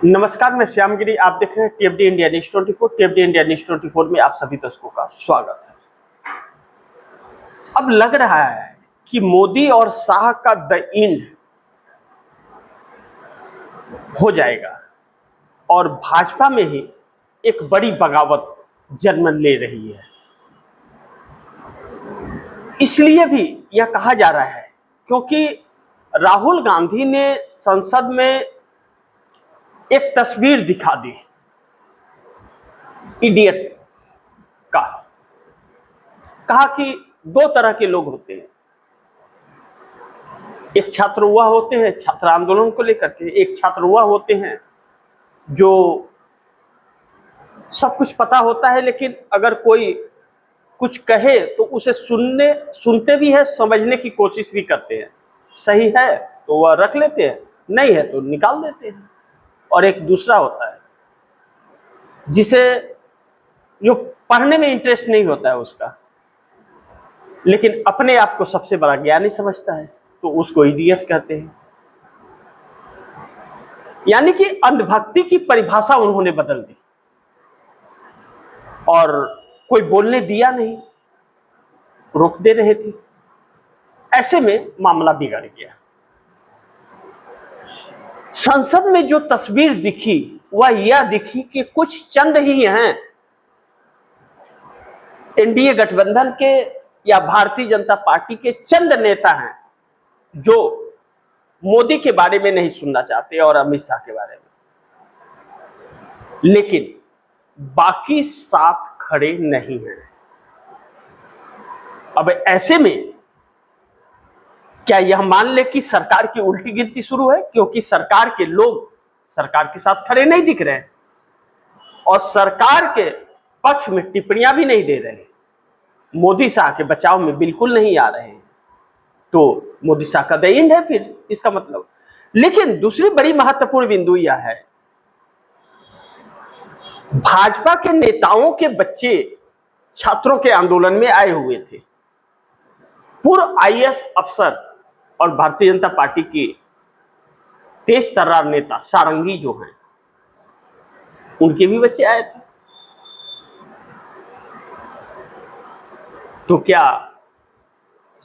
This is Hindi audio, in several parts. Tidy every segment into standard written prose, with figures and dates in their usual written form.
नमस्कार, मैं श्यामगिरी। आप देख रहे हैं टीएफडी इंडिया न्यूज 24। टीएफडी इंडिया न्यूज 24 में आप सभी दर्शकों का स्वागत है। अब लग रहा है कि मोदी और शाह का द एंड हो जाएगा और भाजपा में ही एक बड़ी बगावत जन्म ले रही है। इसलिए भी यह कहा जा रहा है क्योंकि राहुल गांधी ने संसद में एक तस्वीर दिखा दी इडियट का। कहा कि दो तरह के लोग होते हैं, एक छात्र हुआ होते हैं छात्र आंदोलन को लेकर के, एक छात्र हुआ होते हैं जो सब कुछ पता होता है लेकिन अगर कोई कुछ कहे तो उसे सुनते भी है, समझने की कोशिश भी करते हैं। सही है तो वह रख लेते हैं, नहीं है तो निकाल देते हैं। और एक दूसरा होता है जिसे जो पढ़ने में इंटरेस्ट नहीं होता है उसका, लेकिन अपने आप को सबसे बड़ा ज्ञानी समझता है, तो उसको इडियट कहते हैं। यानी कि अंधभक्ति की परिभाषा उन्होंने बदल दी और कोई बोलने दिया नहीं, रोक दे रहे थे। ऐसे में मामला बिगड़ गया। संसद में जो तस्वीर दिखी वह यह दिखी कि कुछ चंद ही हैं एनडीए गठबंधन के या भारतीय जनता पार्टी के चंद नेता हैं जो मोदी के बारे में नहीं सुनना चाहते और अमित शाह के बारे में, लेकिन बाकी 7 खड़े नहीं हैं। अब ऐसे में क्या यह मान ले कि सरकार की उल्टी गिनती शुरू है, क्योंकि सरकार के लोग सरकार के साथ खड़े नहीं दिख रहे हैं और सरकार के पक्ष में टिप्पणियां भी नहीं दे रहे हैं, मोदी शाह के बचाव में बिल्कुल नहीं आ रहे हैं, तो मोदी शाह का द एंड है फिर इसका मतलब। लेकिन दूसरी बड़ी महत्वपूर्ण बिंदु यह है, भाजपा के नेताओं के बच्चे छात्रों के आंदोलन में आए हुए थे। पूर्व आईएएस अफसर और भारतीय जनता पार्टी की तेज तर्रार नेता सारंगी जो हैं, उनके भी बच्चे आए थे। तो क्या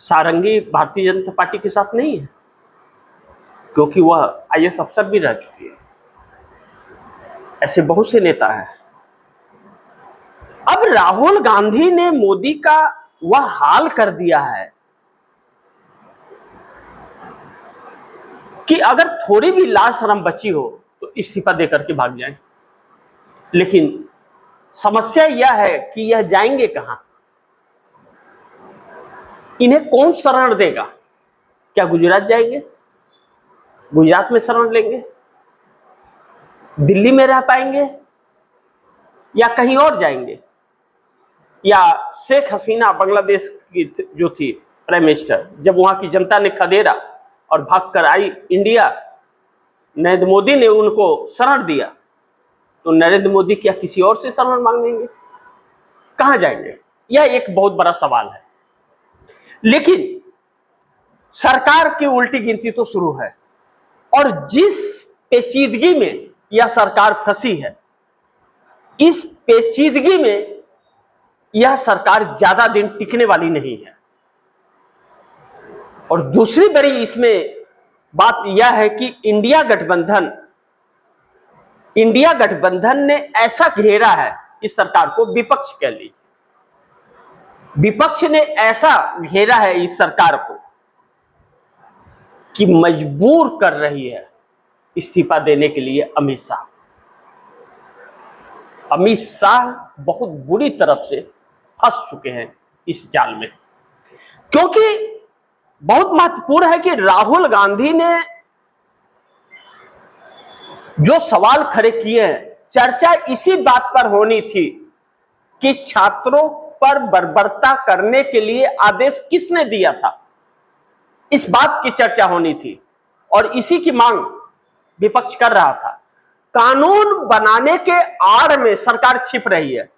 सारंगी भारतीय जनता पार्टी के साथ नहीं है? क्योंकि वह आईएएस अफसर भी रह चुकी है। ऐसे बहुत से नेता हैं। अब राहुल गांधी ने मोदी का वह हाल कर दिया है कि अगर थोड़ी भी लाज शर्म बची हो तो इस्तीफा देकर के भाग जाएं। लेकिन समस्या यह है कि यह जाएंगे कहां? इन्हें कौन शरण देगा? क्या गुजरात जाएंगे? गुजरात में शरण लेंगे? दिल्ली में रह पाएंगे या कहीं और जाएंगे? या शेख हसीना बांग्लादेश की जो थी प्राइम मिनिस्टर, जब वहां की जनता ने खदेड़ा और भागकर आई इंडिया, नरेंद्र मोदी ने उनको शरण दिया, तो नरेंद्र मोदी क्या किसी और से शरण मांगेंगे? कहां जाएंगे? यह एक बहुत बड़ा सवाल है। लेकिन सरकार की उल्टी गिनती तो शुरू है और जिस पेचीदगी में यह सरकार फंसी है, इस पेचीदगी में यह सरकार ज्यादा दिन टिकने वाली नहीं है। और दूसरी बड़ी इसमें बात यह है कि इंडिया गठबंधन ने ऐसा घेरा है इस सरकार को, विपक्ष कह लीजिए, विपक्ष ने ऐसा घेरा है इस सरकार को कि मजबूर कर रही है इस्तीफा देने के लिए अमित शाह। अमित शाह बहुत बुरी तरफ से फंस चुके हैं इस जाल में, क्योंकि बहुत महत्वपूर्ण है कि राहुल गांधी ने जो सवाल खड़े किए हैं, चर्चा इसी बात पर होनी थी कि छात्रों पर बर्बरता करने के लिए आदेश किसने दिया था। इस बात की चर्चा होनी थी और इसी की मांग विपक्ष कर रहा था। कानून बनाने के आड़ में सरकार छिप रही है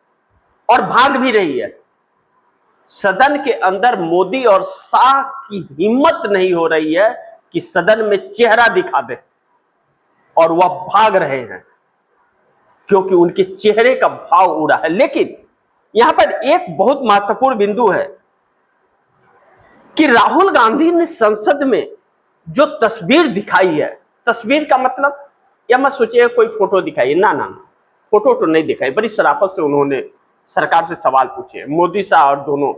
और भाग भी रही है। सदन के अंदर मोदी और शाह की हिम्मत नहीं हो रही है कि सदन में चेहरा दिखा दे और वह भाग रहे हैं क्योंकि उनके चेहरे का भाव उड़ा है। लेकिन यहां पर एक बहुत महत्वपूर्ण बिंदु है कि राहुल गांधी ने संसद में जो तस्वीर दिखाई है, तस्वीर का मतलब या मत सोचिए कोई फोटो दिखाई, ना ना ना, फोटो तो नहीं दिखाई। बड़ी शराफत से उन्होंने सरकार से सवाल पूछे, मोदी साहब और दोनों,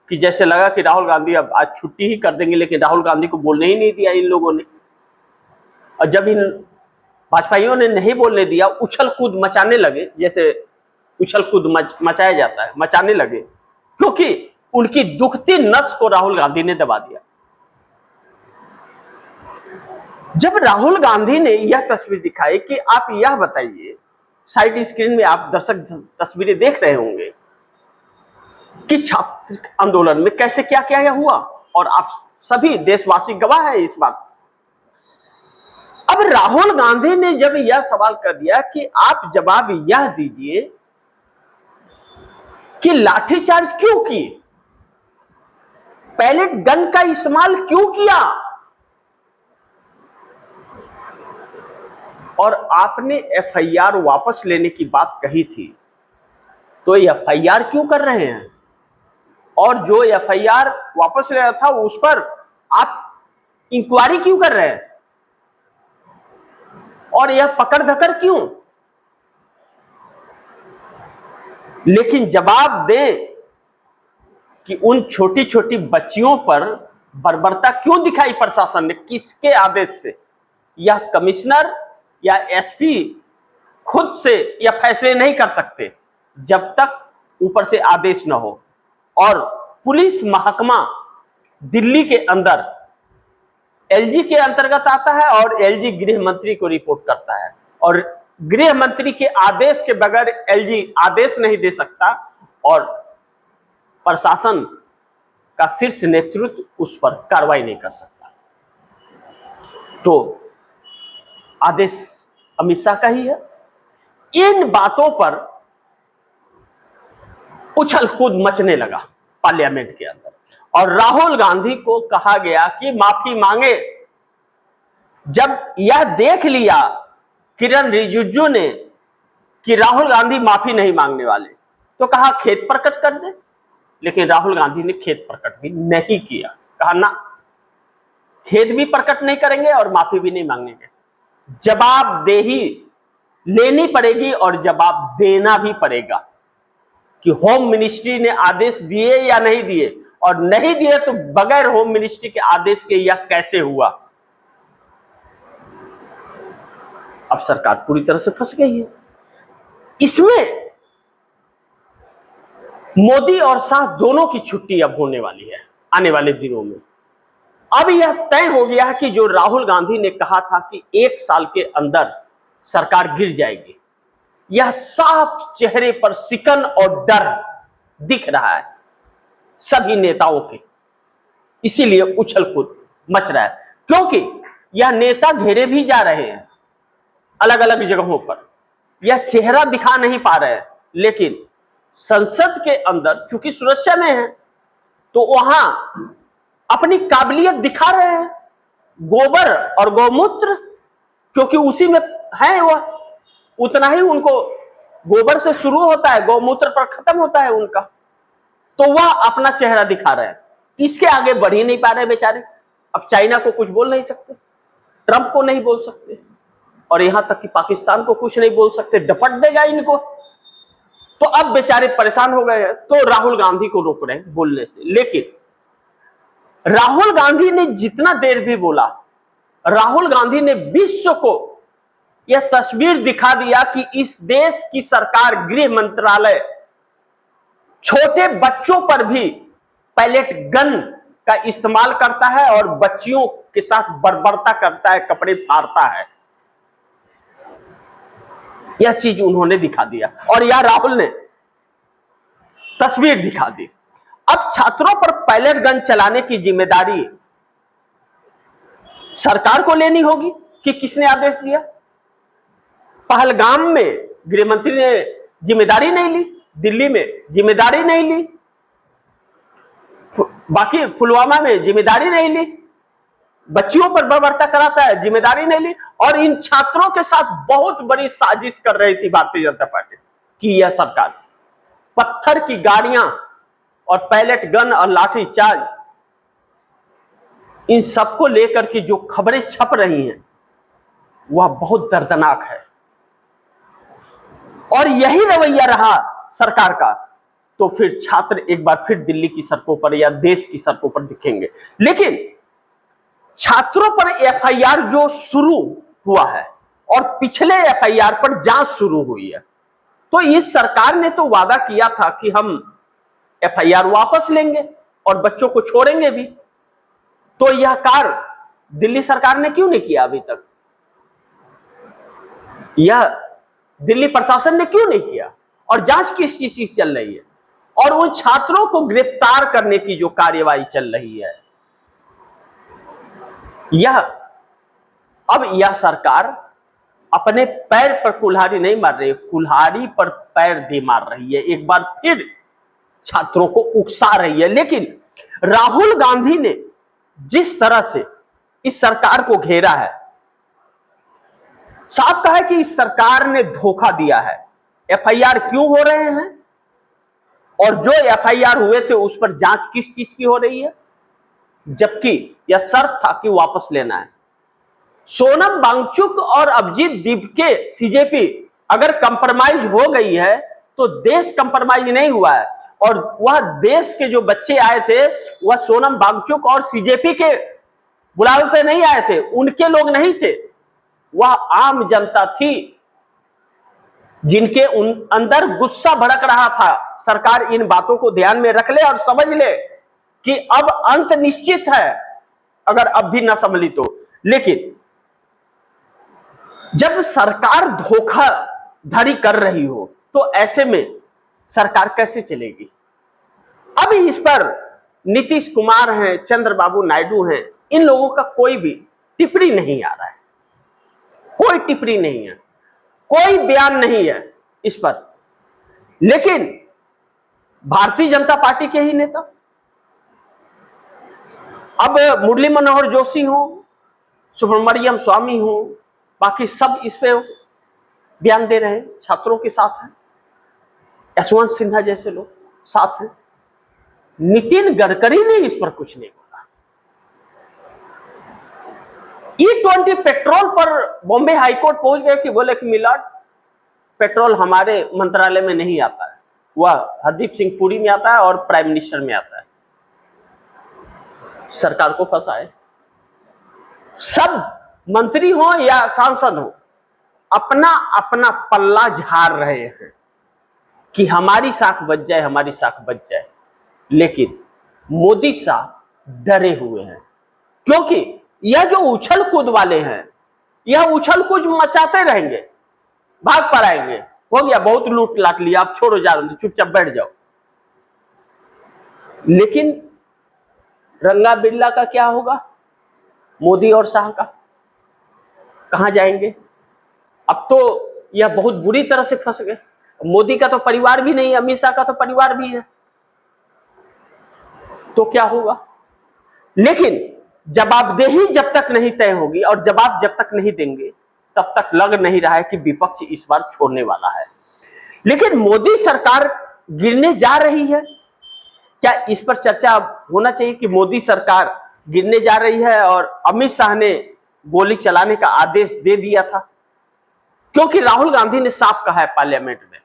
कि जैसे लगा कि राहुल गांधी अब आज छुट्टी ही कर देंगे, लेकिन राहुल गांधी को बोलने ही नहीं दिया इन लोगों ने। और जब इन भाजपाइयों ने नहीं बोलने दिया, उछल कूद मचाने लगे, जैसे उछल कूद मचाया जाता है, मचाने लगे, क्योंकि उनकी दुखती नस को राहुल गांधी ने दबा दिया। जब राहुल गांधी ने यह तस्वीर दिखाई कि आप यह बताइए, साइड स्क्रीन में आप दर्शक तस्वीरें देख रहे होंगे कि छात्र आंदोलन में कैसे क्या क्या हुआ, और आप सभी देशवासी गवाह हैं इस बात। अब राहुल गांधी ने जब यह सवाल कर दिया कि आप जवाब यह दीजिए कि लाठीचार्ज क्यों की, पैलेट गन का इस्तेमाल क्यों किया, और आपने एफआईआर वापस लेने की बात कही थी, तो एफआईआर क्यों कर रहे हैं, और जो एफआईआर वापस ले रहा था उस पर आप इंक्वायरी क्यों कर रहे हैं, और यह पकड़ धकड़ क्यों। लेकिन जवाब दें कि उन छोटी छोटी बच्चियों पर बर्बरता क्यों दिखाई प्रशासन ने, किसके आदेश से। यह कमिश्नर या एसपी खुद से यह फैसले नहीं कर सकते जब तक ऊपर से आदेश न हो। और पुलिस महकमा दिल्ली के अंदर एलजी के अंतर्गत आता है और एलजी गृह मंत्री को रिपोर्ट करता है, और गृह मंत्री के आदेश के बगैर एलजी आदेश नहीं दे सकता, और प्रशासन का शीर्ष नेतृत्व उस पर कार्रवाई नहीं कर सकता। तो आदेश अमित शाह का ही है। इन बातों पर उछल कूद मचने लगा पार्लियामेंट के अंदर, और राहुल गांधी को कहा गया कि माफी मांगे। जब यह देख लिया किरण रिजिजू ने कि राहुल गांधी माफी नहीं मांगने वाले, तो कहा खेद प्रकट कर दे। लेकिन राहुल गांधी ने खेद प्रकट भी नहीं किया, कहा ना, खेद भी प्रकट नहीं करेंगे और माफी भी नहीं मांगेंगे। जवाबदेही लेनी पड़ेगी और जवाब देना भी पड़ेगा कि होम मिनिस्ट्री ने आदेश दिए या नहीं दिए, और नहीं दिए तो बगैर होम मिनिस्ट्री के आदेश के यह कैसे हुआ। अब सरकार पूरी तरह से फंस गई है इसमें। मोदी और शाह दोनों की छुट्टी अब होने वाली है आने वाले दिनों में। अब यह तय हो गया है कि जो राहुल गांधी ने कहा था कि 1 साल के अंदर सरकार गिर जाएगी, यह साफ चेहरे पर सिकन और डर दिख रहा है सभी नेताओं के। इसीलिए उछल कूद मच रहा है, क्योंकि यह नेता घेरे भी जा रहे हैं अलग अलग जगहों पर, यह चेहरा दिखा नहीं पा रहे हैं। लेकिन संसद के अंदर चूंकि सुरक्षा में है, तो वहां अपनी काबिलियत दिखा रहे हैं। गोबर और गौमूत्र, क्योंकि उसी में है, वह उतना ही उनको गोबर से शुरू होता है, गौमूत्र पर खत्म होता है उनका, तो वह अपना चेहरा दिखा रहे हैं। इसके आगे बढ़ ही नहीं पा रहे बेचारे। अब चाइना को कुछ बोल नहीं सकते, ट्रंप को नहीं बोल सकते, और यहां तक कि पाकिस्तान को कुछ नहीं बोल सकते, डपट देगा इनको। तो अब बेचारे परेशान हो गए हैं, तो राहुल गांधी को रोक रहे हैं बोलने से। लेकिन राहुल गांधी ने जितना देर भी बोला, राहुल गांधी ने विश्व को यह तस्वीर दिखा दिया कि इस देश की सरकार, गृह मंत्रालय छोटे बच्चों पर भी पैलेट गन का इस्तेमाल करता है और बच्चियों के साथ बर्बरता करता है, कपड़े फाड़ता है। यह चीज उन्होंने दिखा दिया, और यह राहुल ने तस्वीर दिखा दी। अब छात्रों पर पैलेट गन चलाने की जिम्मेदारी सरकार को लेनी होगी कि किसने आदेश दिया। पहलगाम में गृहमंत्री ने जिम्मेदारी नहीं ली, दिल्ली में जिम्मेदारी नहीं ली, बाकी पुलवामा में जिम्मेदारी नहीं ली, बच्चियों पर बर्बरता कराता है, जिम्मेदारी नहीं ली। और इन छात्रों के साथ बहुत बड़ी साजिश कर रही थी भारतीय जनता पार्टी की यह सरकार। पत्थर की गाड़ियां और पैलेट गन और लाठी चार्ज, इन सबको लेकर के जो खबरें छप रही हैं वह बहुत दर्दनाक है। और यही रवैया रहा सरकार का तो फिर छात्र एक बार फिर दिल्ली की सड़कों पर या देश की सड़कों पर दिखेंगे। लेकिन छात्रों पर एफआईआर जो शुरू हुआ है और पिछले एफआईआर पर जांच शुरू हुई है, तो इस सरकार ने तो वादा किया था कि हम एफआईआर वापस लेंगे और बच्चों को छोड़ेंगे भी। तो यह कार्य दिल्ली सरकार ने क्यों नहीं किया अभी तक? यह दिल्ली प्रशासन ने क्यों नहीं किया? और जांच किस चीज की चल रही है? और उन छात्रों को गिरफ्तार करने की जो कार्यवाही चल रही है, अब यह सरकार अपने पैर पर कुल्हाड़ी नहीं मार रही है, कुल्हाड़ी पर पैर दे मार रही है। एक बार फिर छात्रों को उकसा रही है। लेकिन राहुल गांधी ने जिस तरह से इस सरकार को घेरा है, साफ कहा है कि इस सरकार ने धोखा दिया है। एफआईआर क्यों हो रहे हैं और जो एफआईआर हुए थे उस पर जांच किस चीज की हो रही है, जबकि यह शर्त था कि वापस लेना है। सोनम वांगचुक और अभिजीत दीपके सीजेपी अगर कंप्रोमाइज हो गई है तो देश कंप्रोमाइज नहीं हुआ है। और वह देश के जो बच्चे आए थे वह सोनम वांगचुक और सीजेपी के बुलावे पे नहीं आए थे, उनके लोग नहीं थे, वह आम जनता थी जिनके अंदर गुस्सा भड़क रहा था। सरकार इन बातों को ध्यान में रख ले और समझ ले कि अब अंत निश्चित है, अगर अब भी न संभली तो। लेकिन जब सरकार धोखाधड़ी कर रही हो तो ऐसे में सरकार कैसे चलेगी? अभी इस पर नीतीश कुमार हैं, चंद्रबाबू नायडू हैं, इन लोगों का कोई भी टिप्पणी नहीं आ रहा है, कोई टिप्पणी नहीं है, कोई बयान नहीं है इस पर। लेकिन भारतीय जनता पार्टी के ही नेता, अब मुरली मनोहर जोशी हो, सुब्रमण्यम स्वामी हो, बाकी सब इस पे बयान दे रहे हैं, छात्रों के साथ हैं, यशवंत सिन्हा जैसे लोग साथ हैं। नितिन गडकरी ने इस पर कुछ नहीं बोला। E20 पेट्रोल पर बॉम्बे हाईकोर्ट पहुंच गए कि बोले कि मिलाड पेट्रोल हमारे मंत्रालय में नहीं आता है, वह हरदीप सिंह पुरी में आता है और प्राइम मिनिस्टर में आता है। सरकार को फंसाए। सब मंत्री हो या सांसद हो अपना अपना पल्ला झाड़ रहे हैं कि हमारी साख बच जाए, हमारी साख बच जाए। लेकिन मोदी साहब डरे हुए हैं, क्योंकि यह जो उछल कूद वाले हैं यह उछल कूद मचाते रहेंगे, भाग पर आएंगे, हो गया बहुत लूट लाट लिया, आप छोड़ो, जा चुपचाप बैठ जाओ। लेकिन रंगा बिरला का क्या होगा? मोदी और शाह का कहां जाएंगे? अब तो यह बहुत बुरी तरह से फंस गए। मोदी का तो परिवार भी नहीं है, अमित शाह का तो परिवार भी है, तो क्या होगा? लेकिन जवाबदेही जब तक नहीं तय होगी और जवाब जब तक नहीं देंगे तब तक लग नहीं रहा है कि विपक्ष इस बार छोड़ने वाला है। लेकिन मोदी सरकार गिरने जा रही है, क्या इस पर चर्चा होना चाहिए कि मोदी सरकार गिरने जा रही है और अमित शाह ने गोली चलाने का आदेश दे दिया था? क्योंकि राहुल गांधी ने साफ कहा है पार्लियामेंट में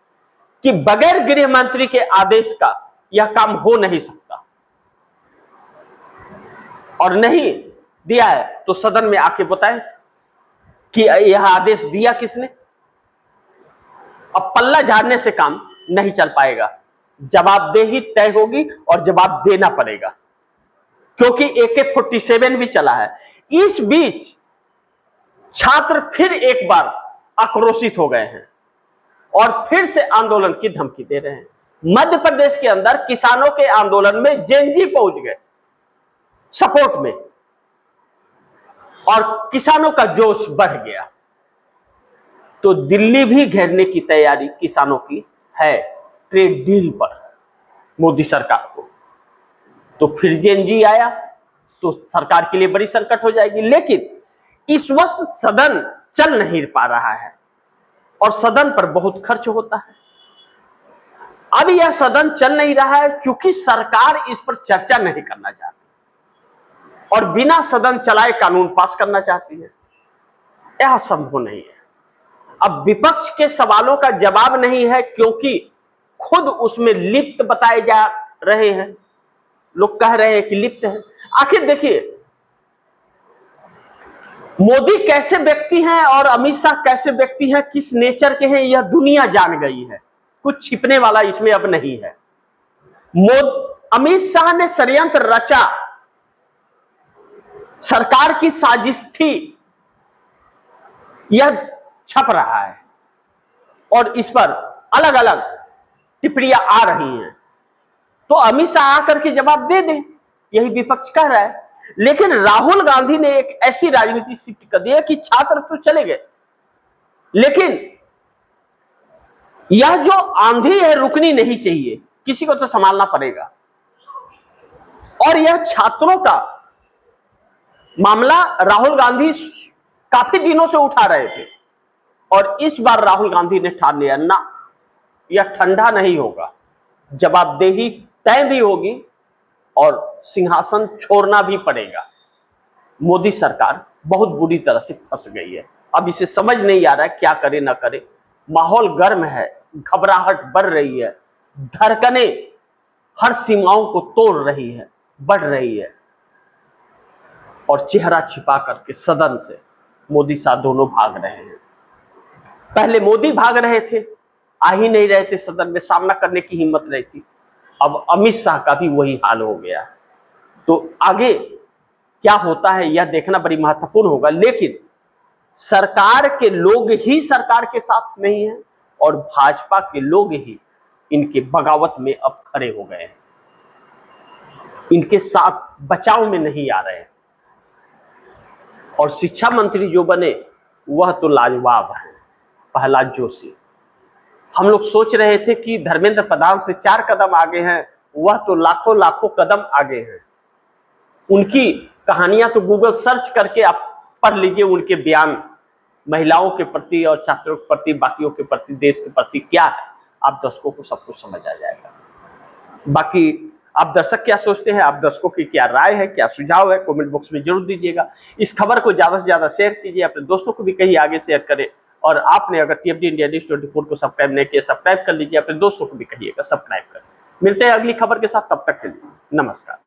कि बगैर गृह मंत्री के आदेश का यह काम हो नहीं सकता, और नहीं दिया है तो सदन में आके बताएं कि यह आदेश दिया किसने। अब पल्ला झाड़ने से काम नहीं चल पाएगा, जवाबदेही तय होगी और जवाब देना पड़ेगा, क्योंकि AK-47 भी चला है। इस बीच छात्र फिर एक बार आक्रोशित हो गए हैं और फिर से आंदोलन की धमकी दे रहे हैं। मध्य प्रदेश के अंदर किसानों के आंदोलन में जेएनजी पहुंच गए सपोर्ट में और किसानों का जोश बढ़ गया। तो दिल्ली भी घेरने की तैयारी किसानों की है ट्रेड डील पर मोदी सरकार को। तो फिर जेएनजी आया, तो सरकार के लिए बड़ी संकट हो जाएगी। लेकिन इस वक्त सदन चल नहीं पा रहा है और सदन पर बहुत खर्च होता है। अब यह सदन चल नहीं रहा है क्योंकि सरकार इस पर चर्चा नहीं करना चाहती और बिना सदन चलाए कानून पास करना चाहती है। यह संभव नहीं है। अब विपक्ष के सवालों का जवाब नहीं है क्योंकि खुद उसमें लिप्त बताए जा रहे हैं। लोग कह रहे हैं कि लिप्त है। आखिर देखिए, मोदी कैसे व्यक्ति हैं और अमित शाह कैसे व्यक्ति हैं, किस नेचर के हैं, यह दुनिया जान गई है। कुछ छिपने वाला इसमें अब नहीं है। अमित शाह ने षड्यंत्र रचा, सरकार की साजिश थी, यह छप रहा है और इस पर अलग अलग टिप्पणियां आ रही हैं। तो अमित शाह आकर के जवाब दे दें, यही विपक्ष कह रहा है। लेकिन राहुल गांधी ने एक ऐसी राजनीति शिफ्ट कर दी कि छात्र तो चले गए, लेकिन यह जो आंधी है रुकनी नहीं चाहिए, किसी को तो संभालना पड़ेगा। और यह छात्रों का मामला राहुल गांधी काफी दिनों से उठा रहे थे और इस बार राहुल गांधी ने ठान लिया, ना, यह ठंडा नहीं होगा, जवाबदेही तय भी होगी और सिंहासन छोड़ना भी पड़ेगा। मोदी सरकार बहुत बुरी तरह से फंस गई है। अब इसे समझ नहीं आ रहा है क्या करे ना करे। माहौल गर्म है, घबराहट बढ़ रही है, धड़कनें हर सीमाओं को तोड़ रही है, बढ़ रही है और चेहरा छिपा करके सदन से मोदी साहब दोनों भाग रहे हैं। पहले मोदी भाग रहे थे, आ ही नहीं रहे थे सदन में, सामना करने की हिम्मत नहीं थी। अब अमित शाह का भी वही हाल हो गया। तो आगे क्या होता है यह देखना बड़ी महत्वपूर्ण होगा। लेकिन सरकार के लोग ही सरकार के साथ नहीं है और भाजपा के लोग ही इनके बगावत में अब खड़े हो गए हैं, इनके साथ बचाव में नहीं आ रहे हैं। और शिक्षा मंत्री जो बने वह तो लाजवाब है, प्रहलाद जोशी। हम लोग सोच रहे थे कि धर्मेंद्र प्रधान से 4 कदम आगे हैं, वह तो लाखों लाखों कदम आगे हैं। उनकी कहानियां तो गूगल सर्च करके आप पढ़ लीजिए, उनके बयान महिलाओं के प्रति और छात्रों के प्रति, बाकियों के प्रति, देश के प्रति क्या है, आप दर्शकों को सब कुछ समझ आ जाएगा। बाकी आप दर्शक क्या सोचते हैं, आप दर्शकों की क्या राय है, क्या सुझाव है, कमेंट बॉक्स में जरूर दीजिएगा। इस खबर को ज्यादा से ज्यादा शेयर कीजिए, अपने दोस्तों को भी कहीं आगे शेयर करें। और आपने अगर टीएफडी इंडिया न्यूज़ 24 को सब्सक्राइब नहीं किया, सब्सक्राइब कर लीजिए, अपने दोस्तों को भी कहिएगा सब्सक्राइब करें। मिलते हैं अगली खबर के साथ, तब तक के लिए नमस्कार।